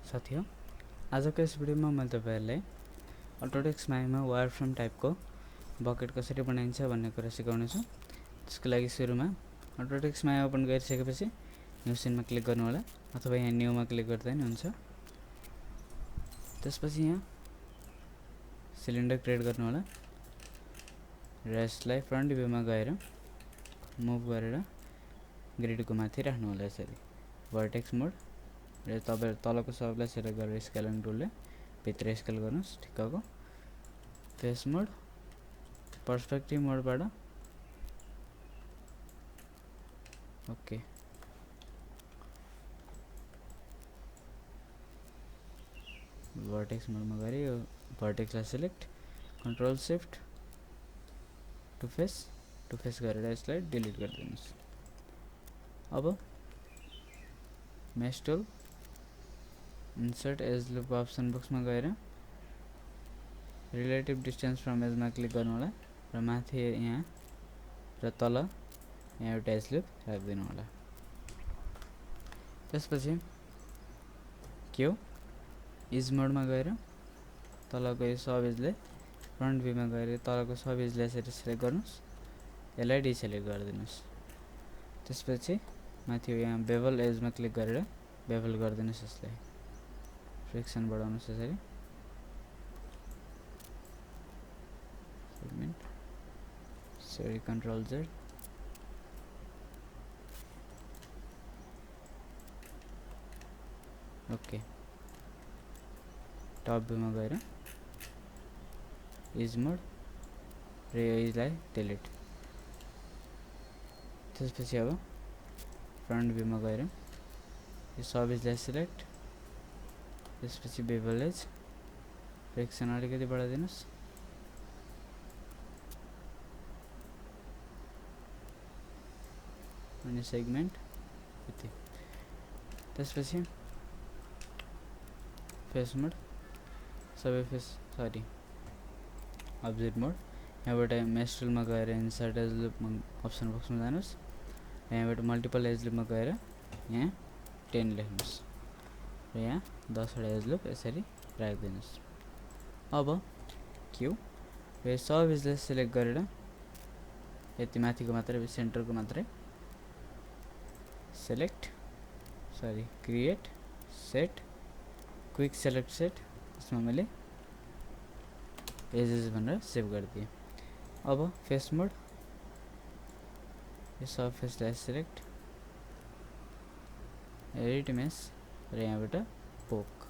साथीहरु आजको यस भिडियोमा मैले तपाईहरुलाई Autodesk Maya मा wireframe टाइपको बकेट कसरी बनाइन्छ भन्ने कुरा सिकाउने छु। त्यसको लागि सुरुमा Autodesk Maya ओपन गरिसकेपछि न्यू सिनमा क्लिक गर्नु होला अथवा यहाँ न्यू मा क्लिक गर्दा नि हुन्छ। त्यसपछि यहाँ सिलिन्डर क्रिएट गर्नु होला र यसलाई फ्रन्ट भ्यू मा गएर मुभ गरेर ग्रिडको माथि राख्नु होला यसरी भर्टेक्स मोड र तपाईहरु तलको सबलाई सिलेक्ट गरेर स्केलिङ टुलले भित्र स्केल गर्नुस् ठिक्कको फेस मोड पर्सपेक्टिभ मोडबाट ओके भर्टेक्स मोडमा गरे यो भर्टेक्सलाई select control shift to face गरेर यसलाई डिलिट गरिदिनुस्। अब mesh tool insert edge loop option box में गएर रिलेटिभ डिस्टेन्स फ्रम एज मा क्लिक गर्नु होला र माथि यहाँ र तल यहाँ एउटा एज लुप राख्दिनु होला। त्यसपछि क्यू इज मोड मा गएर तलको यो सब एजले फ्रन्ट भ्यू मा गएर तलको सब एजले यसरी सिलेक्ट गर्नुस् यसलाई डिसिलेक्ट गरिदिनुस्। त्यसपछि माथि यहाँ बेभल एज मा क्लिक गरेर बेभल गरिदिनुस् यसलाई फ्रिक्सन बढाउनुस् यसरी segment sorry control Z okay top view मा गएर इज मोड र यो इजलाई डिलिट। त्यसपछि अब फ्रन्ट भ्यू मा गएर यो सब एजलाई सिलेक्ट त्यसपछि बेभल एज फ्रिक्सन अलिकति बढाइदिनुस् अनि सेगमेन्ट यति। त्यसपछि फेस मोड सबै फेस सरी अब्जेक्ट मोड यहाँबाट मेश टुलमा गएर इन्सर्ट एज लुप अप्सन बक्समा जानुस् यहाँबाट मल्टिपल एज लुपमा गएर यहाँ 10 लेख्नुस् र यहाँ 10 वटा एज लुप यसरी राख्दिनुस्। अब क्यू र सब एजलाई सिलेक्ट गरेर यति माथिको मात्रै सेन्टरको मात्रै select sorry create set quick select set यसमा मैले एजेस भनेर सेभ गरिदिएँ। अब फेस मोड यो सब फेसलाई सिलेक्ट एडिट इमेज र यहाँबाट पोक।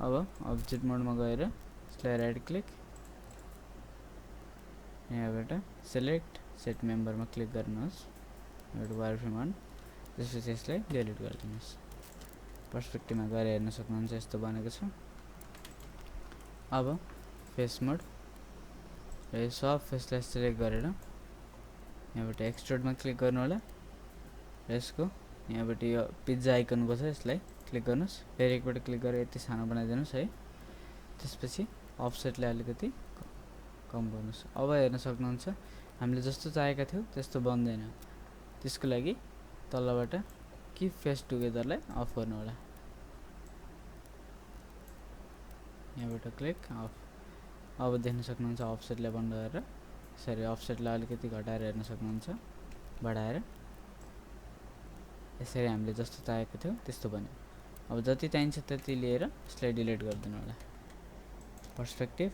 अब अब्जेक्ट मोडमा गएर यसलाई राइट क्लिक यहाँबाट सिलेक्ट सेट मेम्बरमा क्लिक गर्नुहोस् यहाँबाट वायरफ्रेम अन त्यसपछि यसलाई डिलिट गरिदिनुहोस्। पर्सपेक्टिभमा गएर हेर्न सक्नुहुन्छ यस्तो बनेको छ। अब फेस मोड र यो सब फेसलाई सिलेक्ट गरेर यहाँबाट एक्सट्रुडमा क्लिक गर्नु होला र यसको यहाँबाट यो पिज्जा आइकनको छ यसलाई क्लिक गर्नुस् फेरि एकपल्ट क्लिक गरेर यति सानो बनाइदिनुस् है। त्यसपछि अफसेटलाई अलिकति कम गर्नुस्। अब हेर्न सक्नुहुन्छ हामीले जस्तो चाहेका थियौ त्यस्तो बन्दैन। त्यसको लागि तलबाट कि फेस टुगेदरलाई अफ गर्नु होला यहाँबाट क्लिक अफ। अब देख्न सक्नुहुन्छ अफसेटलाई बन्द गरेर यसरी अफसेटलाई अलिकति घटाएर हेर्न सक्नुहुन्छ बढाएर यसरी हामीले जस्तो चाहेको थियो त्यस्तो बन्यो। अब जति चाहिन्छ त्यति लिएर यसलाई डिलिट गरिदिनु होला। पर्सपेक्टिभ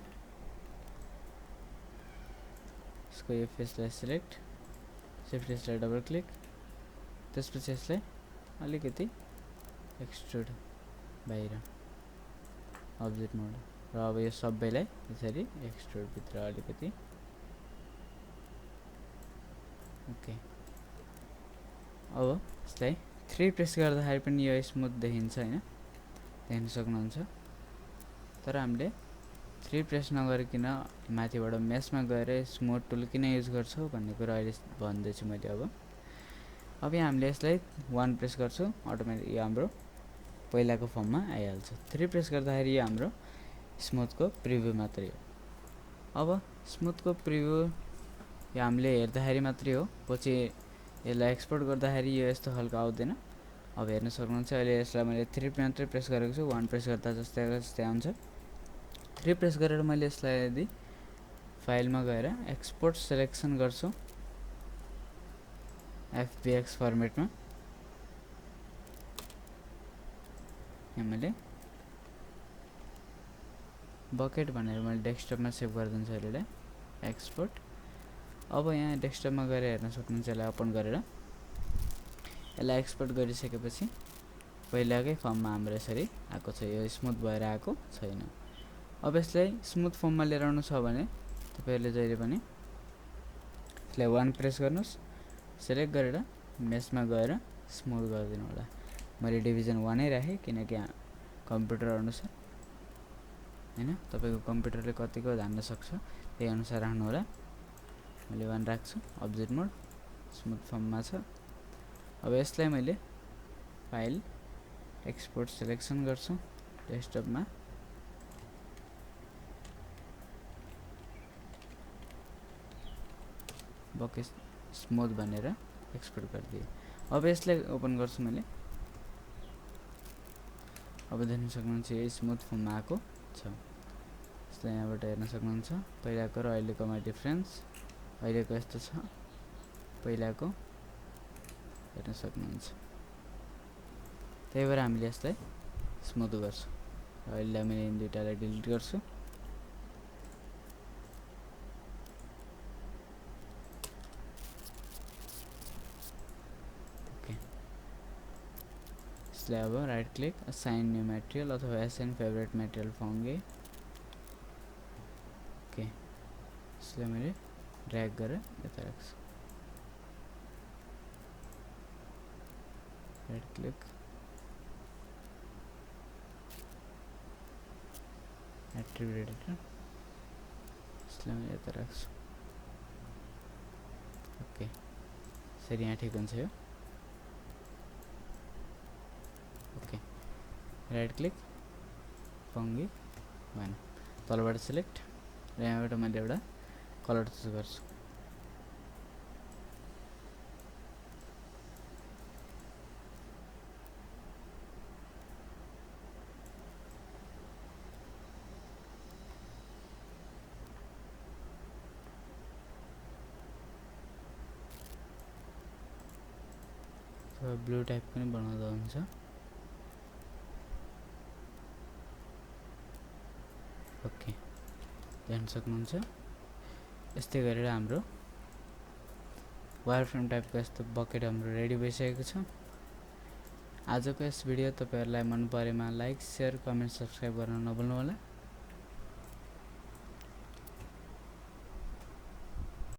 यसको यो फेसलाई सिलेक्ट शिफ्ट यसलाई डबल क्लिक त्यसपछि यसलाई अलिकति एक्सट्रुड बाहिर अब्जेक्ट मोड र अब यो सबैलाई यसरी एक्सट्रुड भित्र अलिकति ओके। अब यसलाई 3 प्रेस गर्दाखेरि पनि यो स्मुथ देखिन्छ हैन देख्न सक्नुहुन्छ। तर हामीले 3 प्रेस नगरिकन माथिबाट मेशमा गएर स्मुथ टुल किन युज गर्छौ भन्ने कुरा अहिले भन्दै छु मैले। अब यहाँ हामीले यसलाई 1 प्रेस गर्छु अटोमेटिक यो हाम्रो पहिलाको फर्ममा आइहाल्छ। 3 प्रेस गर्दाखेरि यो हाम्रो स्मुथको प्रिभ्यू मात्रै हो। अब स्मुथको प्रिभ्यू यो हामीले हेर्दाखेरि मात्रै हो पछि यसलाई एक्सपोर्ट गर्दाखेरि यो यस्तो खालको आउँदैन। अब हेर्न सक्नुहुन्छ अहिले यसलाई मैले 3 मात्रै प्रेस गरेको छु 1 प्रेस गर्दा जस्तै आउँछ 3 प्रेस गरेर मैले यसलाई यदि फाइलमा गएर एक्सपोर्ट सिलेक्सन गर्छु एफबीएक्स फर्मेटमा यहाँ मैले बकेट भनेर मैले डेस्कटपमा सेभ गरिदिन्छु अहिले एक्सपोर्ट अब यहाँ डेस्कटपमा गएर हेर्न सक्नुहुन्छ यसलाई ओपन गरेर यसलाई एक्सपोर्ट गरिसकेपछि पहिलाकै फर्ममा हाम्रो यसरी आएको छ यो स्मुथ भएर आएको छैन अब यसलाई स्मुथ फर्ममा लिएर आउनु छ भने तपाईहरुले जहिले पनि यसलाई 1 प्रेस गर्नुस् सिलेक्ट गरेर मेशमा गएर स्मुथ गरिदिनु होला मैले डिभिजन 1 नै राखे किनकि कम्प्युटर अनुसार हैन तपाईको कम्प्युटरले कतिको धान्न सक्छ त्यही अनुसार राख्नु होला मैले 1 राख्छु अब्जेक्ट मोड स्मुथ फर्ममा छ अब यसलाई मैले फाइल एक्सपोर्ट सिलेक्सन गर्छु डेस्कटपमा बकेट स्मुथ भनेर एक्सपोर्ट गरिदिए अब यसलाई ओपन गर्छु मैले अब देख्न सक्नुहुन्छ यो स्मुथ फर्ममा आएको छ यसलाई यहाँबाट हेर्न सक्नुहुन्छ पहिलाको र अहिलेकोमा डिफरेन्स अहिलेको यस्तो छ पहिलाको हेर्न सक्नुहुन्छ त्यही भएर हामीले यसलाई स्मुथ गर्छौं अहिले मैले यिन दुईटालाई डिलिट गर्छु ओके यसलाई अब right click assign new material अथवा assign favourite material fungi okay यसलाई मैले ड्र्याग गरेर यता राख्छु राइट क्लिक एट्रिब्युट एडिटर यसलाई मैले यता राख्छु ओके सरी यहाँ ठिक हुन्छ यो ओके राइट क्लिक फंगी भएन तलबाट सिलेक्ट र यहाँबाट मैले एउटा कलर चुज गर्छु ब्लू टाइप पनि बनाउँदा हुन्छ ओके ध्यान सक्नुहुन्छ यस्तै गरेर हाम्रो वायरफ्रेम टाइपको यस्तो बकेट हाम्रो रेडी भइसकेको छ आजको यस भिडियो तपाईहरुलाई मन परेमा लाइक शेयर कमेन्ट सब्स्क्राइब गर्न नभुल्नु होला